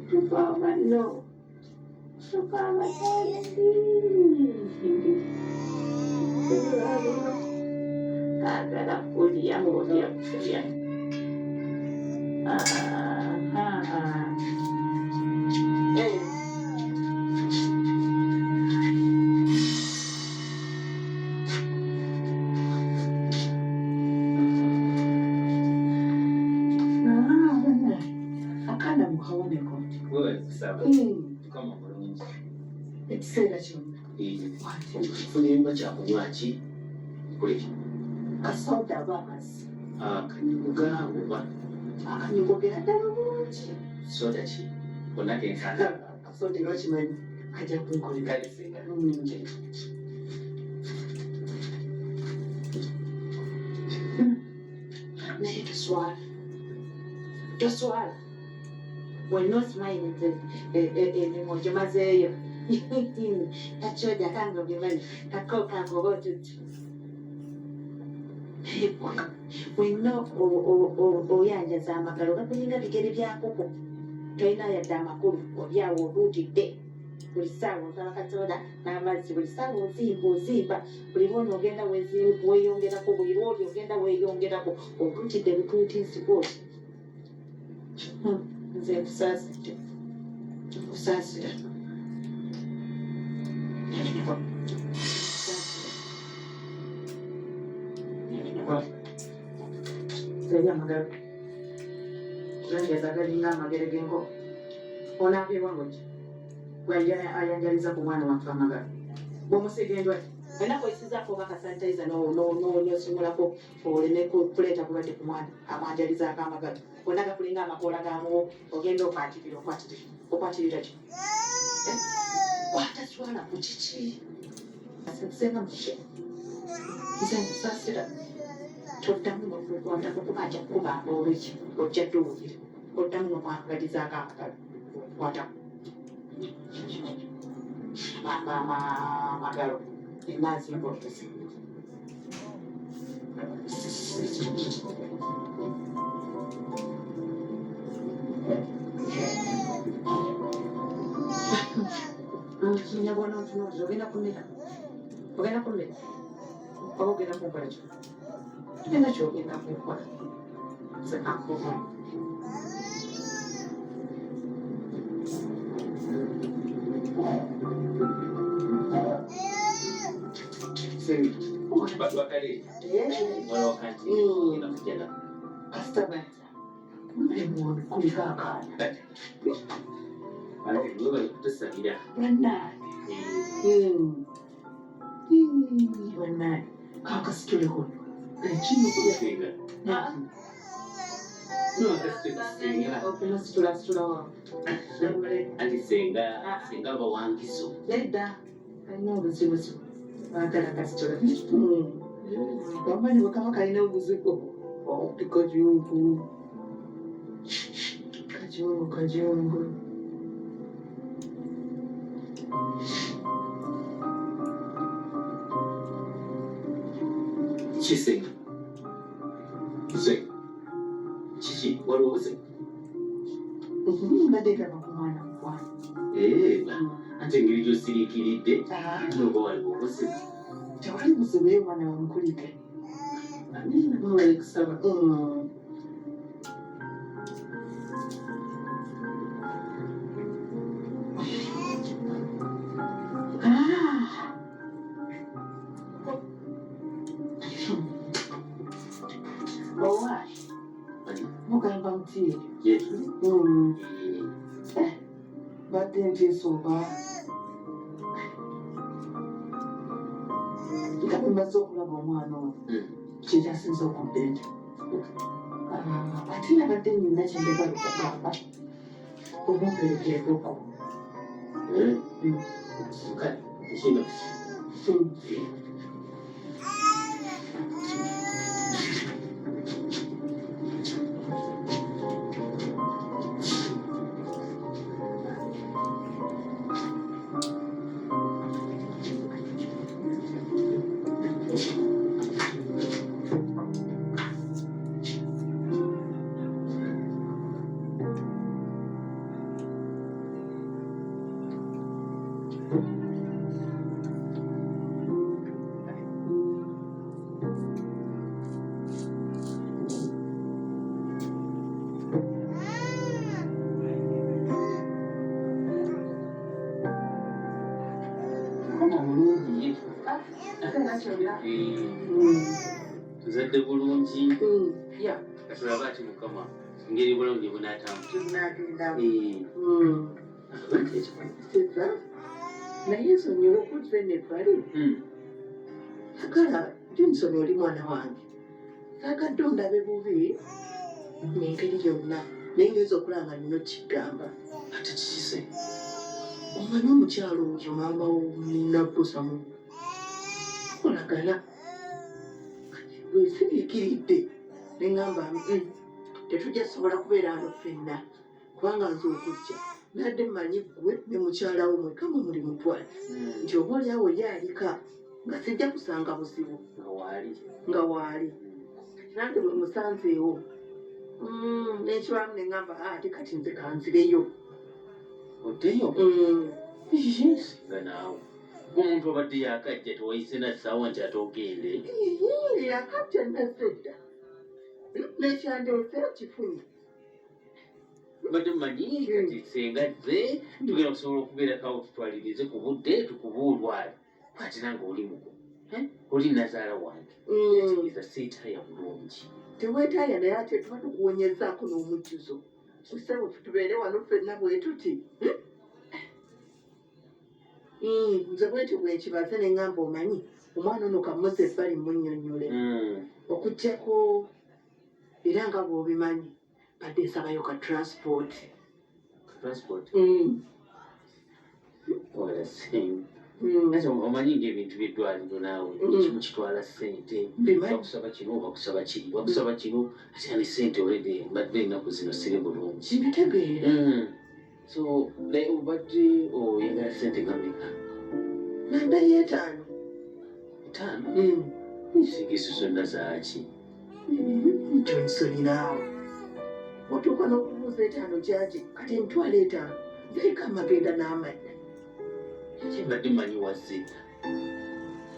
Tupama no. Tupama kagala kulia kulia kulia. Akana mukawoneko. Wewe sawa. Kama mulungi. Ekiseera kyonna. Fulimba kyakunywa ki? Kuleki. Kasoda amazzi. Akanyugo gaabuba. Akanyugo gera ddala bulungi. Soda ki? Konna kenkana. Kasoda lwakimanyi kajja kunkolera. Kalisinga. Naye toswala. Toswala. When no smile emimo gimazeeyo. Kachoja kango bimani. Kakoka ngobotutu. Wenno oyanjaza amagalo gakunyinga bigere byakoko tolina yadde amakulu olyawo oluutidde buli ssaawa osaba kasoda n'amazzi buli ssaawa ozimba buli lwoni ogenda weeyongerako buli lwoli ogenda weeyongerako oluutidde butuutiisibwa oti nze nkusaasira Sería amagalo. Kulengeza galinga amagere g'enkoko. Onaapibwa ngoki? Ayanjaliza ku mwana waffe amagalo. Bw'omusiga endwadde. Olina kwesizaako oba kasanitayiza n'osimulako oleme kuleeta bulwadde ku mwana amwanjalizaako amagalo. Gonna gakulinga amakoola ga muwo ogenda okwatirira ki? Kwata swala ku kiki? Asenga muki? Nze nkusaasira. Toddamu n'okwekwatako kuba ajja kukubanga olweki ojja tuwulira oddamu n'okwagalizaako amagalo kwatako amagalo enaazi mbotozi nyabona ntunuulira ogenda kumira oba ogenda kunkola ki Tugenda kyogenda kukola. Nze kankuva. Bakali. Wala wakati inakujana. Kasitaba. Mwemono kuliko akaana. Ate gwe bali kutusabira. Bannange. Bannange. Kakasitule kuno. Kino kusinga. No, situla wa. Ati singa bawangiso. Nedda. Alina obuzibu. Baagala kasitula. Bamanyi Mukama kalina obuzibu. Kajungu. Kisinga. Kiki waliwo obuzibu? Mbadde gaba ku mwana wa. Ate engeri gy'osiriikiridde n'oba waliwo obuzibu. Tewali buzibu ye mwana wamukulike. Bali kusaba. Mugamba muti badde ntiisa oba nga bimaze okulaba omwana oyo kyekyasinza okuddenda ate nabadde nina kyendagala okugamba oba mperekerekoko Kino. Tuzadde bulungi ya katulaba ati mukama engeri bulungi bunaatamu tunagenda ekifo naye nsonyiwa okudde nebbali sagala gyonsomye oli mwana wange sagadde ondabe bubi n'engeri yonna naye ngeza okulaba nga nino kigamba ate kikise omanyi omukyalo oyo mama nabbusamu kolagana bwesiriikiridde neŋŋamba tetujja sobola kubeera wano ffenna kubanga nze okujja nadde mmanyi ggwe ne mukyalawo mwekama muli mutwale nti oba oliawo ye alika nga sijja kusanga buzibu nga waali nange bwe musanzeewo nekibaamu neŋŋamba ate kati nze kanzireyo oddeyo nga naawe omuntu obadde yakajja tewayise nassaawa nti ate ogende yakajja nazedda nekyandeese kifunye badde mumanyi kati senga zze tugenda kusobola okubeerakawo tutwalirize ku budde tukubuulwale kwati nange oli mugo oli nazaala wange tegeeza seetaaya bulungi teweetaaya naye ate tuba tukuwonyezaako n'omujjuzo tusebo tubeere wano ffenna bwe tuti nze bwetyo bwenkibaze neŋŋamba omanyi omwana ono kamuze ebbali munnyonnyole okuggyako era nga bw'obimanyi badde nsabayo ka transport omanyi ngaebintu byeddwaliro naawe kimu kitwala ssente bakusaba kino bakusaba kiri bakusaba kino ate ani ssente olede mbadde ennaku zino siri bulungi mbitegeera so naye obadde oyagala ssente ngameka nanda y'etaano nsigiso zonna zaaki kyonsolinaawo otuuka n'okubuuza etaano gyagi kati emitwalo etaano zirika amagenda n'amadda kyembadde mmanyi wazita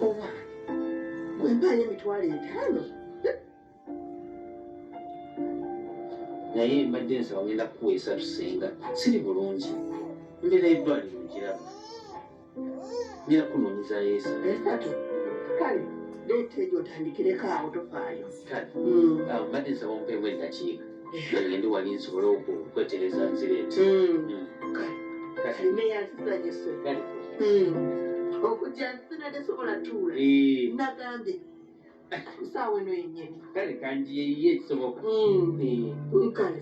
oba bwe mpaayo emitwalo etaano naye mbadde nsaba ngenda kukuweesa tusenga siri bulungi mbeera y'eddwaliro nkiraba ngenda kunoonyezayo esatu kale leeta egyo otandikireko awo tofaayo kale mbadde nsaba ompeemu eddakiika ngende wali nsobole okwetereza nzireete kale neyanzizanyise okujja nsinadde sobola tuula nagambye kusaawa eno yennyini kale kanjiyeyiye ekisoboka kale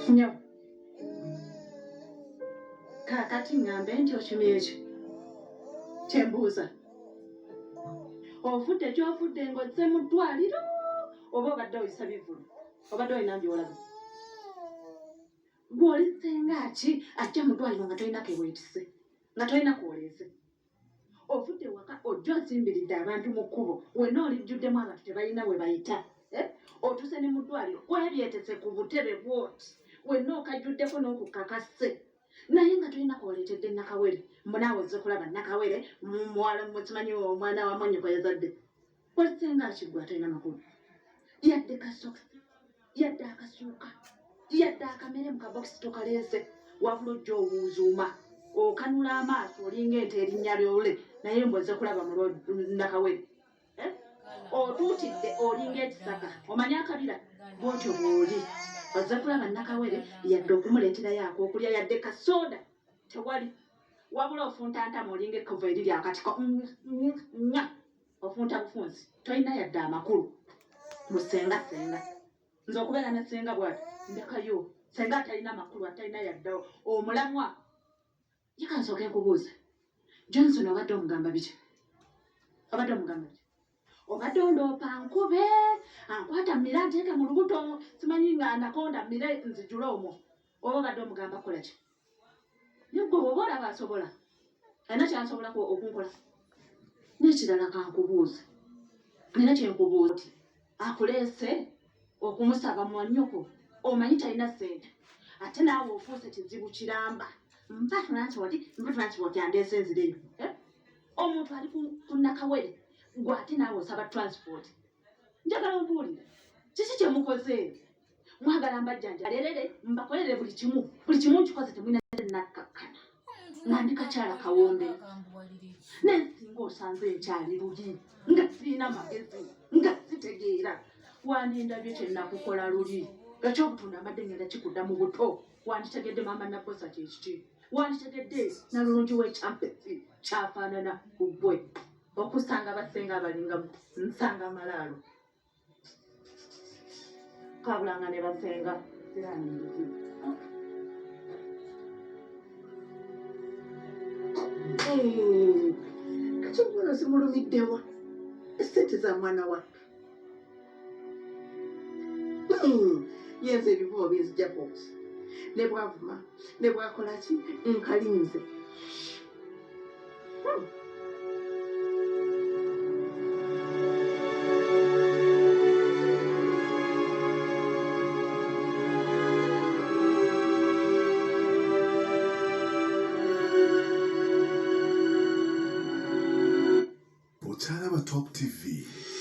Nyo. Kakati ngambe nti okimye ekyo. Kyembuuza. Ovudde gy'ovudde ng'ozze mu ddwaliro oba obadde oyisa bivulu obadde olina by'olaga. Gw'oli ssenga ki ajja mu ddwaliro nga tolina keweetise nga tolina kwoleeze. Ovudde waka ojja osimbiridde abantu mu kkubo wenna olijjuddemu abantu tebalina we bayita. Otuse ne mu ddwaliro weebyetese ku butebe bwoti wenna okajjuddeko n'okukakasse naye nga tolina kwoleetedde Nakawere munaawe ozze kulaba Nakawere muwala mukimanyi omwana wa mwannyoko yazadde walisenga akiggwa talina makulu yadde kasokisi yadde akasuuka yadde akamere mu kabokisi tokaleese wabula ojja owuuzuuma okanula amaaso olinga ente erinnya lyole naye mbwezze kulaba Nakawere otuutidde olinga ekisaka omanyi akabira bwotyo bw'oli ozze kulaba Nakawere yadde okumuleeterayo ak'okulya yadde kasooda tewali wabula ofunta ntamu olinga ekkuva eriri akatiko ofunta bufunzi tolina yadde amakulu musenga nze okubeera ne senga bwati ndekayo senga atalina makulu atalina yadde omulamwa yekansooka enkubuuza Johnson obadde omugamba biki obadde ondoopa nkube ankwata mmira nteeke mu lubuto simanyi nga anakonda mmire nzijule omwo oba obadde omugamba kola ki nigwe oba olaba asobola alina kyansobola okunkola n'ekirala kankubuuza nina kyenkubuuza ti akuleese okumusaba mwannyoko omanyi talina ssente ate naawe ofuuse kizibu kiramba mpa transport yandeese nzireyo omuntu ali ku nakawere gwe ate naawe osaba transport njagala ombuulire kiki kyemukoze mwagala mbajjanja lerere mbakolere buli kimu nkikoze temwina nakkakkana nga ndi kakyala kawombe nensinga osanze nkyali luli nga sirina magezi nga sitegeera wandindabye kyenakukola luli ekyobutunda mbadde ngenda kikudda mu buto wanditegedde mama naposa kyekiki wanditegedde nalulungi w'ekyampesi kyafaanana ku ggwe okusanga basenga abalinga nsanga malaalo kabulanga ne basenga ziraningizi kati omwana zimulumiddewa esente za mwana wattu yenze ebivumo byenzijja bosi ne bwavuma ne bwakola ki nkalinze Botana Top TV.